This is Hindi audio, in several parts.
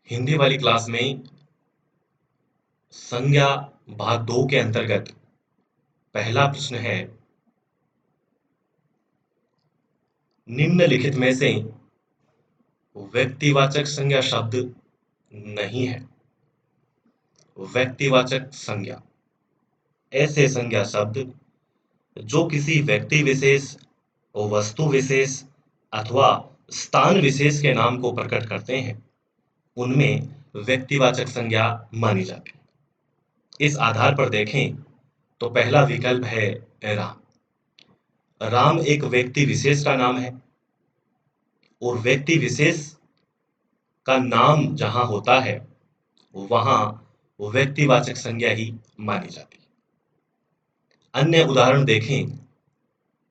हिंदी वाली क्लास में संज्ञा भाग 2 के अंतर्गत पहला प्रश्न है, निम्नलिखित में से व्यक्तिवाचक संज्ञा शब्द नहीं है। व्यक्तिवाचक संज्ञा ऐसे संज्ञा शब्द जो किसी व्यक्ति विशेष, वस्तु विशेष अथवा स्थान विशेष के नाम को प्रकट करते हैं, उनमें व्यक्तिवाचक संज्ञा मानी जाती है। इस आधार पर देखें तो पहला विकल्प है राम। राम एक व्यक्ति विशेष का नाम है और व्यक्ति विशेष का नाम जहां होता है वहां व्यक्तिवाचक संज्ञा ही मानी जाती है। अन्य उदाहरण देखें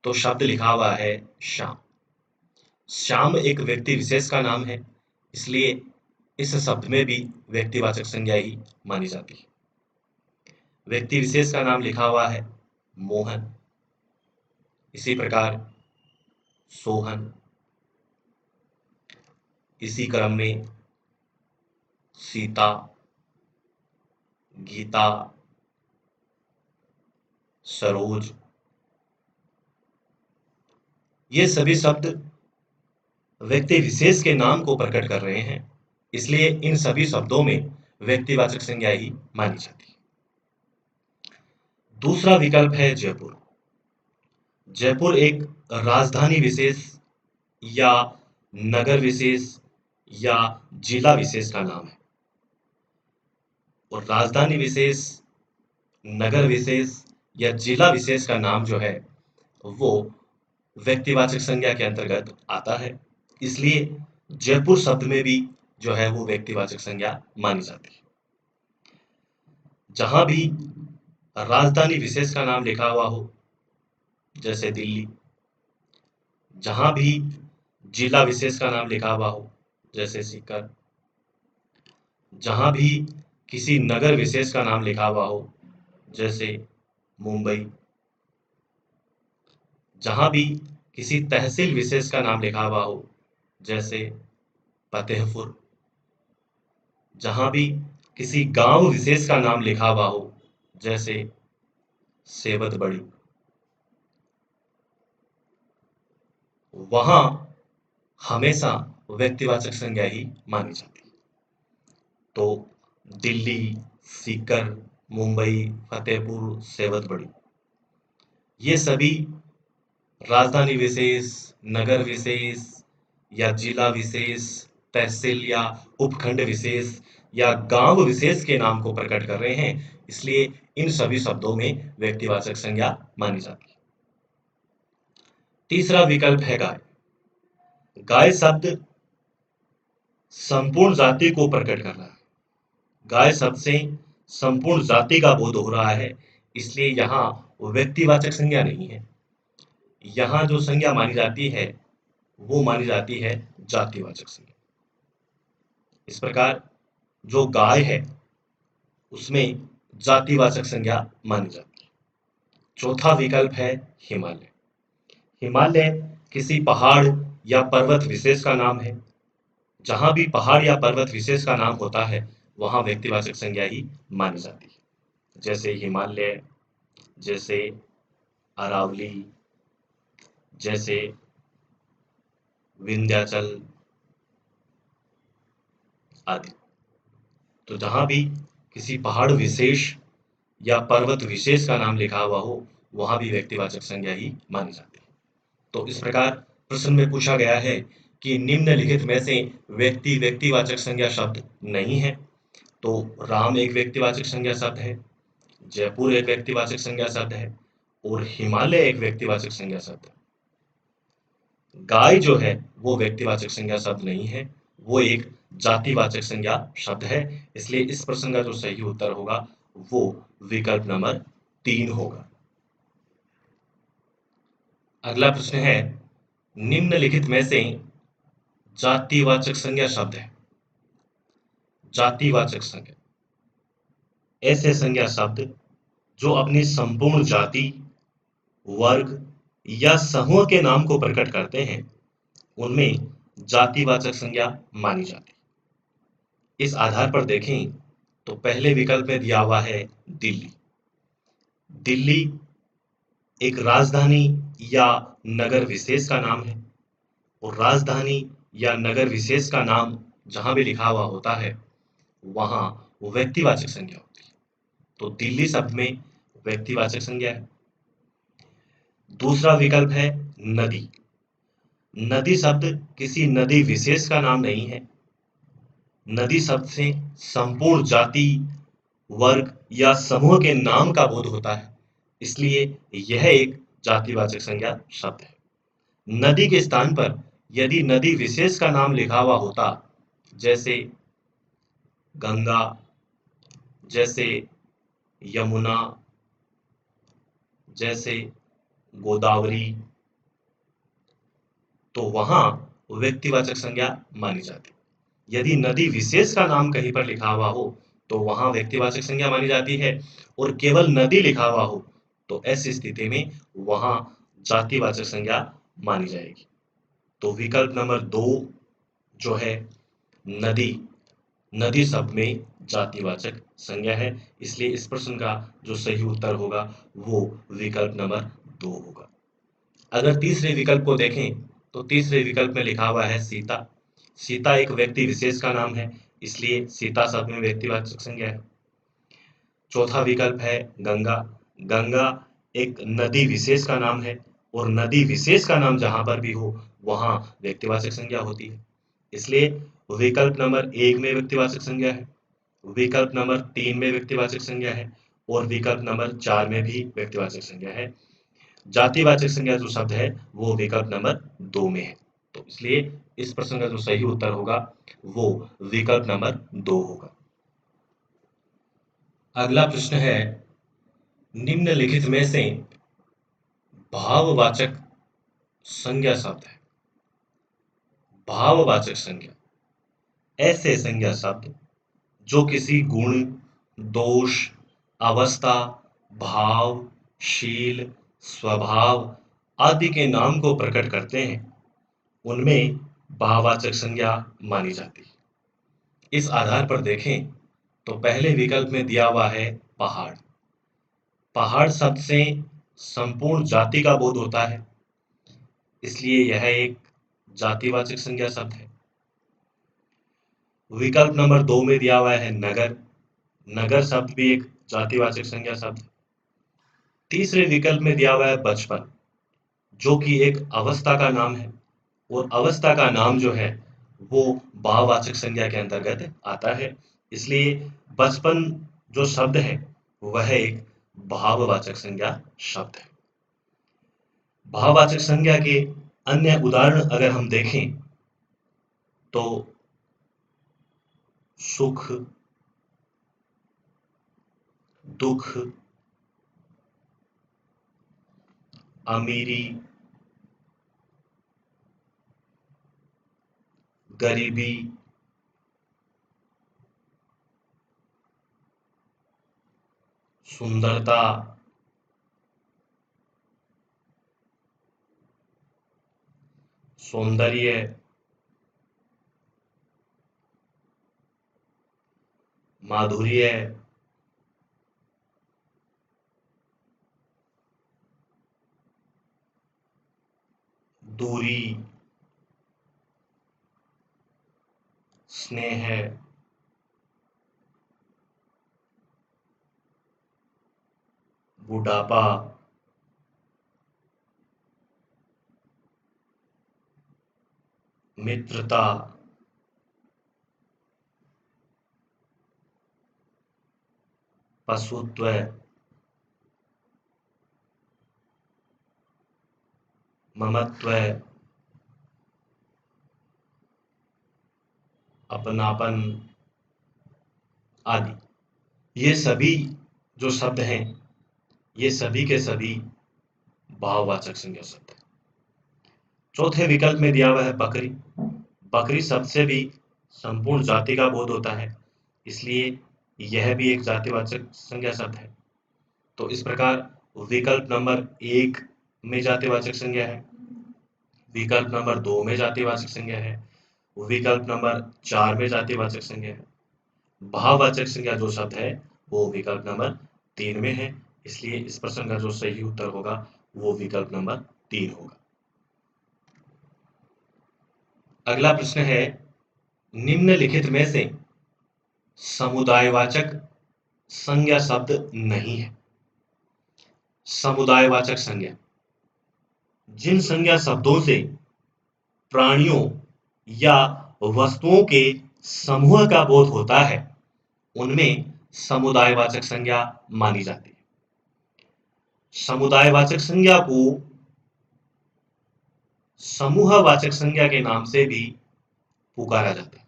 तो शब्द लिखा हुआ है श्याम। श्याम एक व्यक्ति विशेष का नाम है, इसलिए इस शब्द में भी व्यक्तिवाचक संज्ञा ही मानी जाती है। व्यक्ति विशेष का नाम लिखा हुआ है मोहन, इसी प्रकार सोहन, इसी क्रम में सीता, गीता, सरोज, ये सभी शब्द व्यक्ति विशेष के नाम को प्रकट कर रहे हैं, इसलिए इन सभी शब्दों में व्यक्तिवाचक संज्ञा ही मानी जाती है। दूसरा विकल्प है जयपुर। जयपुर एक राजधानी विशेष या नगर विशेष या जिला विशेष का नाम है और राजधानी विशेष, नगर विशेष या जिला विशेष का नाम जो है वो व्यक्तिवाचक संज्ञा के अंतर्गत आता है, इसलिए जयपुर शब्द में भी जो है वो व्यक्तिवाचक संज्ञा मानी जाती है। जहां भी राजधानी विशेष का नाम लिखा हुआ हो, जैसे दिल्ली, जहां भी जिला विशेष का नाम लिखा हुआ हो, जैसे सीकर, जहां भी किसी नगर विशेष का नाम लिखा हुआ हो, जैसे मुंबई, जहां भी किसी तहसील विशेष का नाम लिखा हुआ हो, जैसे फतेहपुर, जहां भी किसी गांव विशेष का नाम लिखा हुआ हो, जैसे सेवतबड़ी, वहां हमेशा व्यक्तिवाचक संज्ञा ही मानी जाती है। तो दिल्ली, सीकर, मुंबई, फतेहपुर, सेवतबड़ी, ये सभी राजधानी विशेष, नगर विशेष या जिला विशेष, तहसील या उपखंड विशेष या गांव विशेष के नाम को प्रकट कर रहे हैं, इसलिए इन सभी शब्दों में व्यक्तिवाचक संज्ञा मानी जाती है। तीसरा विकल्प है गाय। गाय शब्द संपूर्ण जाति को प्रकट कर रहा है। गाय शब्द से संपूर्ण जाति का बोध हो रहा है, इसलिए यहाँ व्यक्तिवाचक संज्ञा नहीं है। यहाँ जो संज्ञा मानी जाती है वो मानी जाती है जातिवाचक संज्ञा। इस प्रकार जो गाय है उसमें जातिवाचक संज्ञा मानी जाती है। चौथा विकल्प है हिमालय। हिमालय किसी पहाड़ या पर्वत विशेष का नाम है। जहां भी पहाड़ या पर्वत विशेष का नाम होता है वहां व्यक्तिवाचक संज्ञा ही मानी जाती है, जैसे हिमालय, जैसे अरावली, जैसे विंध्याचल आदि। तो जहां भी किसी पहाड़ विशेष या पर्वत विशेष का नाम लिखा हुआ हो वहां भी व्यक्तिवाचक संज्ञा ही मानी जाती है। तो इस प्रकार प्रश्न में पूछा गया है कि निम्नलिखित में से व्यक्तिवाचक संज्ञा शब्द नहीं है। तो राम एक व्यक्तिवाचक संज्ञा शब्द है, जयपुर एक व्यक्तिवाचक संज्ञा शब्द है और हिमालय एक व्यक्तिवाचक संज्ञा शब्द है। गाय जो है वो व्यक्तिवाचक संज्ञा शब्द नहीं है, वो एक जातिवाचक संज्ञा शब्द है, इसलिए इस प्रश्न का जो सही उत्तर होगा वो विकल्प नंबर 3 होगा। अगला प्रश्न है, निम्नलिखित में से जातिवाचक संज्ञा शब्द है। जातिवाचक संज्ञा ऐसे संज्ञा शब्द जो अपनी संपूर्ण जाति, वर्ग या समूह के नाम को प्रकट करते हैं, उनमें जातिवाचक संज्ञा मानी जाती है। इस आधार पर देखें तो पहले विकल्प में दिया हुआ है दिल्ली। दिल्ली एक राजधानी या नगर विशेष का नाम है, और राजधानी या नगर विशेष का नाम जहां भी लिखा हुआ होता है वहां वो व्यक्तिवाचक संज्ञा होती है। तो दिल्ली शब्द में व्यक्तिवाचक संज्ञा है। दूसरा विकल्प है नदी। नदी शब्द किसी नदी विशेष का नाम नहीं है। नदी शब्द से संपूर्ण जाति, वर्ग या समूह के नाम का बोध होता है, इसलिए यह एक जातिवाचक संज्ञा शब्द है। नदी के स्थान पर यदि नदी विशेष का नाम लिखा हुआ होता, जैसे गंगा, जैसे यमुना, जैसे गोदावरी, तो वहां व्यक्तिवाचक संज्ञा मानी जाती। यदि नदी विशेष का नाम कहीं पर लिखा हुआ हो तो वहां व्यक्तिवाचक संज्ञा मानी जाती है, और केवल नदी लिखा हुआ हो तो ऐसी स्थिति में वहां जातिवाचक संज्ञा मानी जाएगी। तो विकल्प नंबर 2 जो है नदी, नदी शब्द में जातिवाचक संज्ञा है, इसलिए इस प्रश्न का जो सही उत्तर होगा वो विकल्प नंबर 2 होगा। अगर तीसरे विकल्प को देखें तो तीसरे विकल्प में लिखा हुआ है सीता। सीता एक व्यक्ति विशेष का नाम है, इसलिए सीता शब्द में व्यक्तिवाचक संज्ञा है। चौथा विकल्प है गंगा। गंगा एक नदी विशेष का नाम है, और नदी विशेष का नाम जहां पर भी हो वहां व्यक्तिवाचक संज्ञा होती है, इसलिए विकल्प नंबर 1 में व्यक्तिवाचक संज्ञा है, विकल्प नंबर 3 में व्यक्तिवाचक संज्ञा है, और विकल्प नंबर 4 में भी व्यक्तिवाचक संज्ञा है। जातिवाचक संज्ञा जो शब्द है वो विकल्प नंबर 2 में है, तो इसलिए इस प्रश्न का जो सही उत्तर होगा वो विकल्प नंबर 2 होगा। अगला प्रश्न है, निम्नलिखित में से भाववाचक संज्ञा शब्द है। भाववाचक संज्ञा ऐसे संज्ञा शब्द जो किसी गुण, दोष, अवस्था, भाव, शील, स्वभाव आदि के नाम को प्रकट करते हैं, उनमें भाववाचक संज्ञा मानी जाती है। इस आधार पर देखें तो पहले विकल्प में दिया हुआ है पहाड़। पहाड़ शब्द से संपूर्ण जाति का बोध होता है, इसलिए यह एक जातिवाचक संज्ञा शब्द है। विकल्प नंबर 2 में दिया हुआ है नगर। नगर शब्द भी एक जातिवाचक संज्ञा शब्द है। तीसरे विकल्प में दिया हुआ है बचपन, जो कि एक अवस्था का नाम है, और अवस्था का नाम जो है वो भाववाचक संज्ञा के अंतर्गत आता है, इसलिए बचपन जो शब्द है वह एक भाववाचक संज्ञा शब्द है। भाववाचक संज्ञा के अन्य उदाहरण अगर हम देखें तो सुख, दुख, अमीरी, गरीबी, सुंदरता, सौंदर्य, माधुर्य, दूरी, स्नेह, बुढ़ापा, मित्रता, पशुत्व, ममत्व, अपनापन आदि। ये सभी जो शब्द हैं ये सभी के सभी भाववाचक संज्ञा शब्द हैं। चौथे विकल्प में दिया हुआ है बकरी। बकरी शब्द से भी संपूर्ण जाति का बोध होता है, इसलिए यह भी एक जातिवाचक संज्ञा शब्द है। तो इस प्रकार विकल्प नंबर 1 में जातिवाचक संज्ञा है, विकल्प नंबर 2 में जातिवाचक संज्ञा है, विकल्प नंबर 4 में जातिवाचक संज्ञा है, भाववाचक संज्ञा जो शब्द है वो विकल्प नंबर 3 में है, इसलिए इस प्रश्न का जो सही उत्तर होगा वो विकल्प नंबर 3 होगा। अगला प्रश्न है, निम्नलिखित में से समुदायवाचक संज्ञा शब्द नहीं है। समुदायवाचक संज्ञा, जिन संज्ञा शब्दों से प्राणियों या वस्तुओं के समूह का बोध होता है उनमें समुदायवाचक संज्ञा मानी जाती है। समुदायवाचक संज्ञा को समूहवाचक संज्ञा के नाम से भी पुकारा जाता है।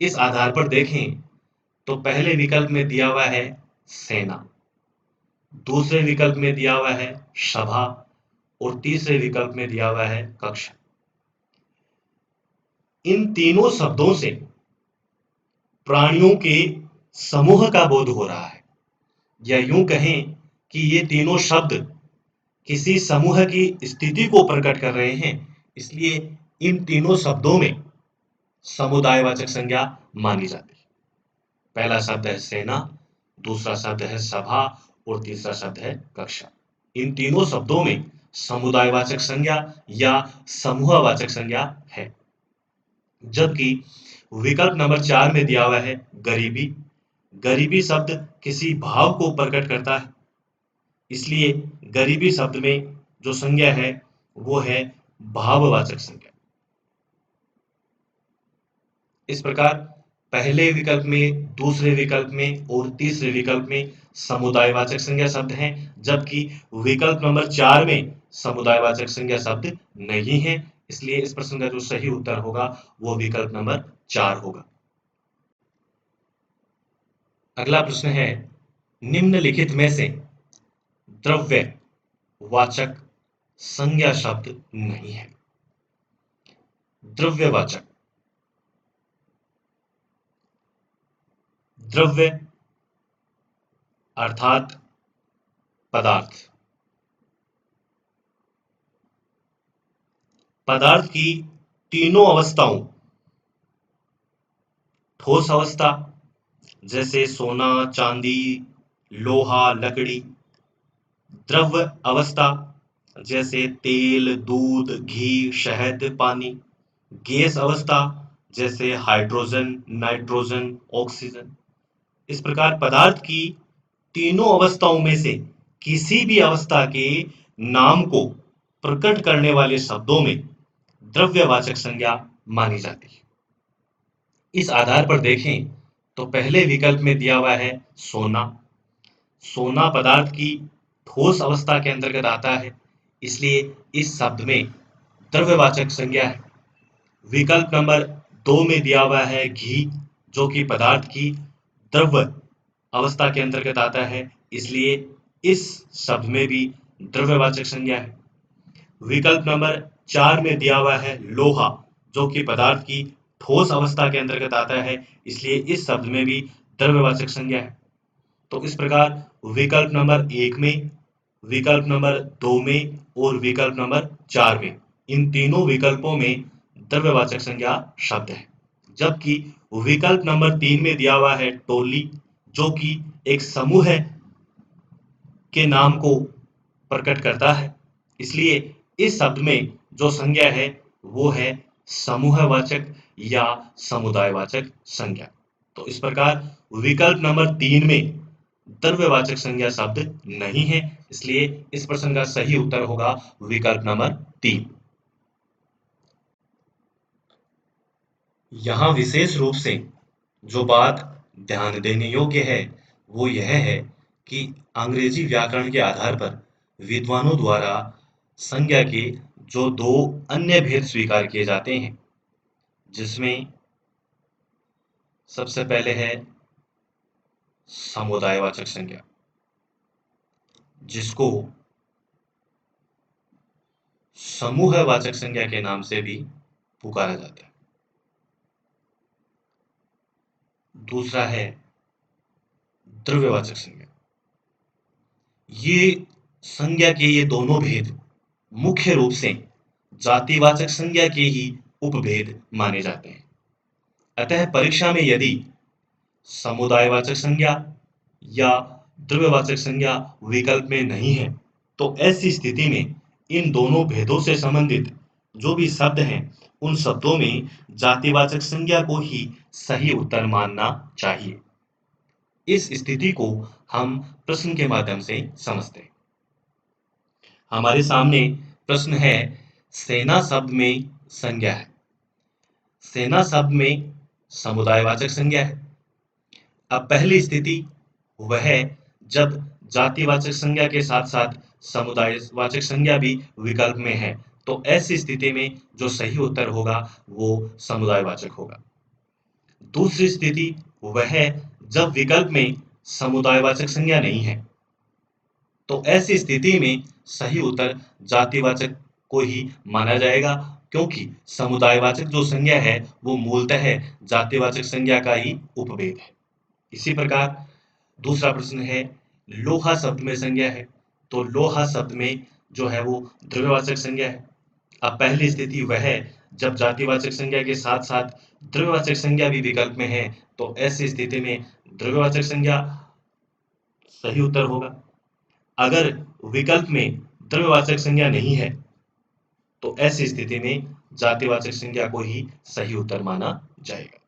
इस आधार पर देखें तो पहले विकल्प में दिया हुआ है सेना, दूसरे विकल्प में दिया हुआ है सभा और तीसरे विकल्प में दिया हुआ है कक्षा। इन तीनों शब्दों से प्राणियों के समूह का बोध हो रहा है, या यूं कहें कि ये तीनों शब्द किसी समूह की स्थिति को प्रकट कर रहे हैं, इसलिए इन तीनों शब्दों में समुदायवाचक संज्ञा मानी जाती है। पहला शब्द है सेना, दूसरा शब्द है सभा और तीसरा शब्द है कक्षा। इन तीनों शब्दों में समुदायवाचक संज्ञा या समूहवाचक संज्ञा है। जबकि विकल्प नंबर 4 में दिया हुआ है गरीबी। गरीबी शब्द किसी भाव को प्रकट करता है, इसलिए गरीबी शब्द में जो संज्ञा है वो है भाववाचक संज्ञा। इस प्रकार पहले विकल्प में, दूसरे विकल्प में और तीसरे विकल्प में समुदायवाचक संज्ञा शब्द हैं, जबकि विकल्प नंबर 4 में समुदायवाचक संज्ञा शब्द नहीं है, इसलिए इस प्रश्न का जो सही उत्तर होगा वो विकल्प नंबर 4 होगा। अगला प्रश्न है, निम्नलिखित में से द्रव्यवाचक संज्ञा शब्द नहीं है। द्रव्यवाचक, द्रव्य अर्थात पदार्थ, पदार्थ की तीनों अवस्थाओं, ठोस अवस्था जैसे सोना, चांदी, लोहा, लकड़ी, द्रव्य अवस्था जैसे तेल, दूध, घी, शहद, पानी, गैस अवस्था जैसे हाइड्रोजन, नाइट्रोजन, ऑक्सीजन। इस प्रकार पदार्थ की तीनों अवस्थाओं में से किसी भी अवस्था के नाम को प्रकट करने वाले शब्दों में द्रव्यवाचक संज्ञा मानी जाती है। इस आधार पर देखें तो पहले विकल्प में दिया हुआ है सोना। सोना पदार्थ की ठोस अवस्था के अंतर्गत आता है, इसलिए इस शब्द में द्रव्यवाचक संज्ञा है। विकल्प नंबर 2 में दिया हुआ है घी, जो कि पदार्थ की द्रव्य अवस्था के अंतर्गत आता है, इसलिए इस शब्द में भी द्रव्यवाचक संज्ञा है। विकल्प नंबर 4 में दिया हुआ है लोहा, जो कि पदार्थ की ठोस अवस्था के अंतर्गत आता है, इसलिए इस शब्द में भी द्रव्यवाचक संज्ञा है। तो इस प्रकार विकल्प नंबर 1 में, विकल्प नंबर 2 में और विकल्प नंबर 4 में, इन तीनों विकल्पों में द्रव्यवाचक संज्ञा शब्द है। जबकि विकल्प नंबर 3 में दिया हुआ है टोली, जो कि एक समूह के नाम को प्रकट करता है, इसलिए इस शब्द में जो संज्ञा है वो है समूहवाचक या समुदायवाचक संज्ञा। तो इस प्रकार विकल्प नंबर 3 में द्रव्यवाचक संज्ञा शब्द नहीं है, इसलिए इस प्रश्न का सही उत्तर होगा विकल्प नंबर 3। यहाँ विशेष रूप से जो बात ध्यान देने योग्य है वो यह है कि अंग्रेजी व्याकरण के आधार पर विद्वानों द्वारा संज्ञा के जो 2 अन्य भेद स्वीकार किए जाते हैं, जिसमें सबसे पहले है समुदायवाचक संज्ञा, जिसको समूहवाचक संज्ञा के नाम से भी पुकारा जाता है। दूसरा है द्रव्यवाचक संज्ञा। ये संज्ञा के ये दोनों भेद मुख्य रूप से जातिवाचक संज्ञा के ही उपभेद माने जाते हैं। अतः परीक्षा में यदि समुदायवाचक संज्ञा या द्रव्यवाचक संज्ञा विकल्प में नहीं है, तो ऐसी स्थिति में इन दोनों भेदों से संबंधित जो भी शब्द हैं, उन शब्दों में जातिवाचक संज्ञा को ही सही उत्तर मानना चाहिए। इस स्थिति को हम प्रश्न के माध्यम से समझते हैं। हमारे सामने प्रश्न है, सेना शब्द में संज्ञा है। सेना शब्द में समुदायवाचक संज्ञा है। अब पहली स्थिति वह है जब जातिवाचक संज्ञा के साथ साथ समुदायवाचक संज्ञा भी विकल्प में है, तो ऐसी स्थिति में जो सही उत्तर होगा वो समुदायवाचक होगा। दूसरी स्थिति वह है जब विकल्प में समुदायवाचक संज्ञा नहीं है, तो ऐसी स्थिति में सही उत्तर जातिवाचक को ही माना जाएगा, क्योंकि समुदायवाचक जो संज्ञा है वो मूलतः जातिवाचक संज्ञा का ही उपभेद है। इसी प्रकार दूसरा प्रश्न है, लोहा शब्द में संज्ञा है। तो लोहा शब्द में जो है वो द्रव्यवाचक संज्ञा है। अब पहली स्थिति वह है जब जातिवाचक संज्ञा के साथ साथ द्रव्यवाचक संज्ञा भी विकल्प में है, तो ऐसी स्थिति में द्रव्यवाचक संज्ञा सही उत्तर होगा। अगर विकल्प में द्रव्यवाचक संज्ञा नहीं है, तो ऐसी स्थिति में जातिवाचक संज्ञा को ही सही उत्तर माना जाएगा।